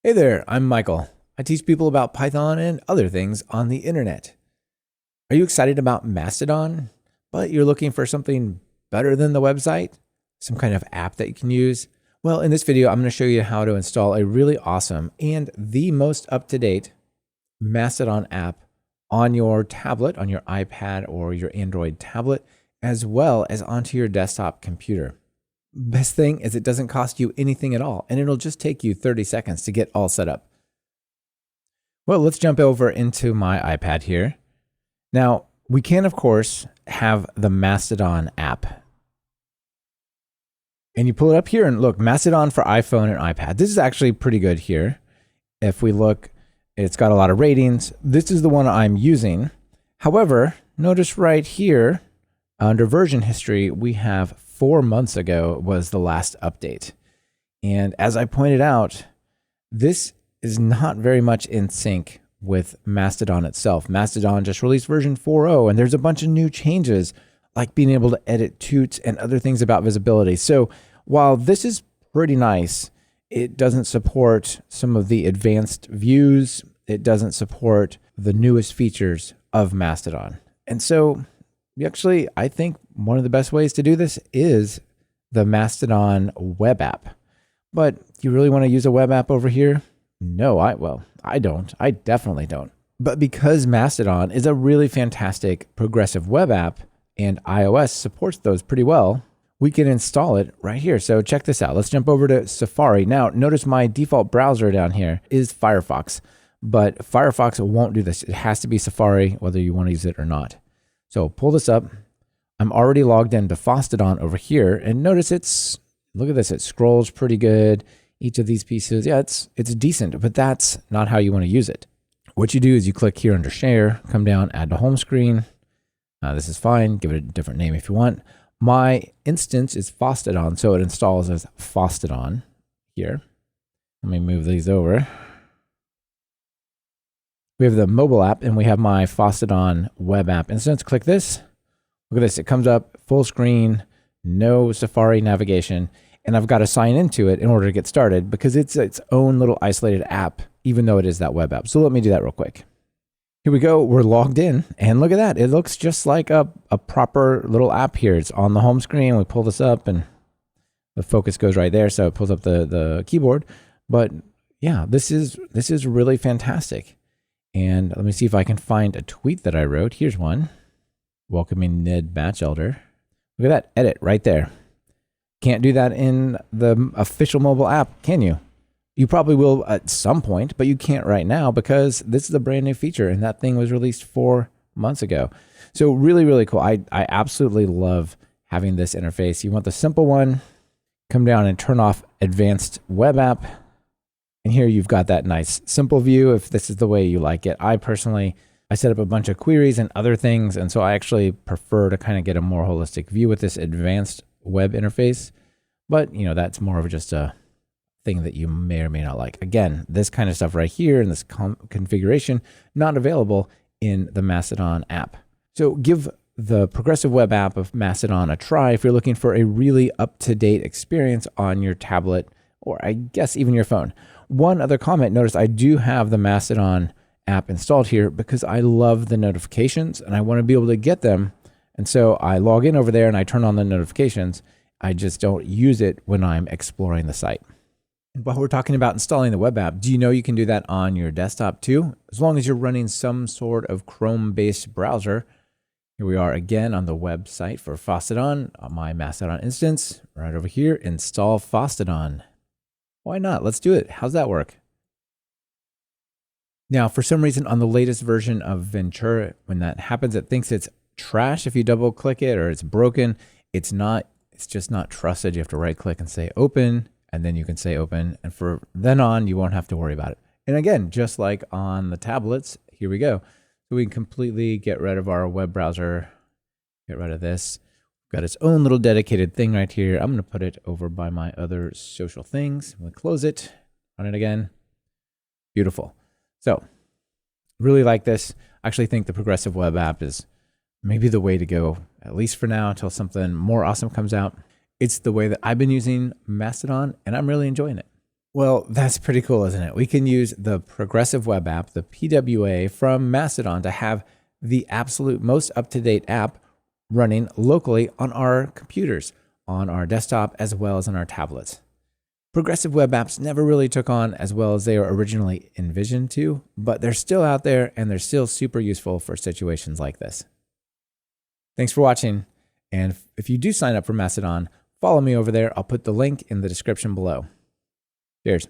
Hey there, I'm Michael. I teach people about Python and other things on the internet. Are you excited about Mastodon, but you're looking for something better than the website? Some kind of app that you can use? Well, in this video, I'm going to show you how to install a really awesome and the most up-to-date Mastodon app on your tablet, on your iPad or your Android tablet, as well as onto your desktop computer. Best thing is it doesn't cost you anything at all, and it'll just take you 30 seconds to get all set up. Well, let's jump over into my iPad here. Now, we can, of course, have the Mastodon app. And you pull it up here and look, Mastodon for iPhone and iPad. This is actually pretty good here. If we look, it's got a lot of ratings. This is the one I'm using. However, notice right here, under version history, we have 4 months ago was the last update. And as I pointed out, this is not very much in sync with Mastodon itself. Mastodon just released version 4.0, and there's a bunch of new changes, like being able to edit toots and other things about visibility. So while this is pretty nice, it doesn't support some of the advanced views. It doesn't support the newest features of Mastodon. And so actually, I think one of the best ways to do this is the Mastodon web app. But do you really want to use a web app over here? No, I don't. I definitely don't. But because Mastodon is a really fantastic progressive web app and iOS supports those pretty well, we can install it right here. So check this out. Let's jump over to Safari. Now, notice my default browser down here is Firefox, but Firefox won't do this. It has to be Safari, whether you want to use it or not. So pull this up. I'm already logged into Mastodon over here, and notice look at this, it scrolls pretty good. Each of these pieces, yeah, it's decent, but that's not how you want to use it. What you do is you click here under Share, come down, Add to Home Screen. This is fine, give it a different name if you want. My instance is Mastodon, so it installs as Mastodon here. Let me move these over. We have the mobile app, and we have my Mastodon web app instance. Click this. Look at this. It comes up full screen, no Safari navigation, and I've got to sign into it in order to get started because it's its own little isolated app, even though it is that web app. So let me do that real quick. Here we go. We're logged in, and look at that. It looks just like a proper little app here. It's on the home screen. We pull this up, and the focus goes right there, so it pulls up the keyboard. But yeah, this is really fantastic. And let me see if I can find a tweet that I wrote. Here's one. Welcoming Ned Batchelder. Look at that edit right there. Can't do that in the official mobile app, can you? You probably will at some point, but you can't right now because this is a brand new feature and that thing was released 4 months ago. So really, really cool. I absolutely love having this interface. You want the simple one, come down and turn off advanced web app. And here you've got that nice simple view if this is the way you like it. I set up a bunch of queries and other things, and so I actually prefer to kind of get a more holistic view with this advanced web interface. But, that's more of just a thing that you may or may not like. Again, this kind of stuff right here in this configuration, not available in the Mastodon app. So give the progressive web app of Mastodon a try if you're looking for a really up-to-date experience on your tablet or I guess even your phone. One other comment, notice I do have the Mastodon app installed here because I love the notifications and I want to be able to get them. And so I log in over there and I turn on the notifications. I just don't use it when I'm exploring the site. While we're talking about installing the web app, do you know you can do that on your desktop too? As long as you're running some sort of Chrome-based browser. Here we are again on the website for Mastodon, on my Mastodon instance, right over here, install Mastodon. Why not? Let's do it. How's that work? Now, for some reason on the latest version of Ventura, when that happens, it thinks it's trash if you double click it or it's broken. It's not, it's just not trusted. You have to right click and say open, and then you can say open. And from then on, you won't have to worry about it. And again, just like on the tablets, here we go. So we can completely get rid of our web browser, get rid of this. Got its own little dedicated thing right here. I'm going to put it over by my other social things. We'll close it, run it again. Beautiful. So really like this. I actually think the progressive web app is maybe the way to go, at least for now, until something more awesome comes out. It's the way that I've been using Mastodon, and I'm really enjoying it. Well, that's pretty cool, isn't it? We can use the Progressive Web App, the PWA from Mastodon, to have the absolute most up-to-date app running locally on our computers, on our desktop, as well as on our tablets. Progressive web apps never really took on as well as they were originally envisioned to, but they're still out there and they're still super useful for situations like this. Thanks for watching. And if you do sign up for Mastodon, follow me over there. I'll put the link in the description below. Cheers.